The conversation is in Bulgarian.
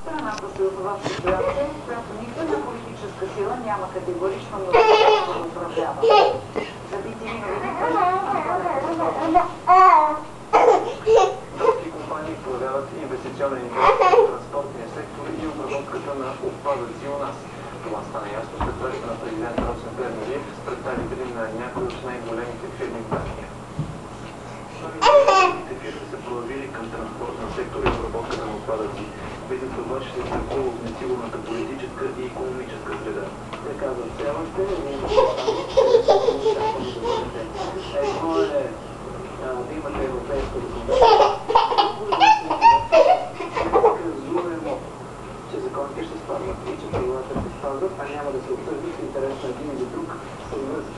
Страната се озова в ситуация, в която нито една политическа сила няма категорично мнозинство да управлява. За BTV новините, Турски компании проявяват инвестиционен интерес в транспортния сектор и обработката на отпадъци у нас. Това стана ясно след среща на президент Росен Плевнелиев с представители на някои от най-големите фирми в Дания. Новите фирми са проявили към транспортния сектор и обработката на отпадъци. Виждат това, че се страхува от несигурната политическа и икономическа среда. Те казват, все още ние да имате европейско законодателство, че законите ще спазват и че правилата ще спазват, а няма да се обсъждат в интерес на един или друг съвместно.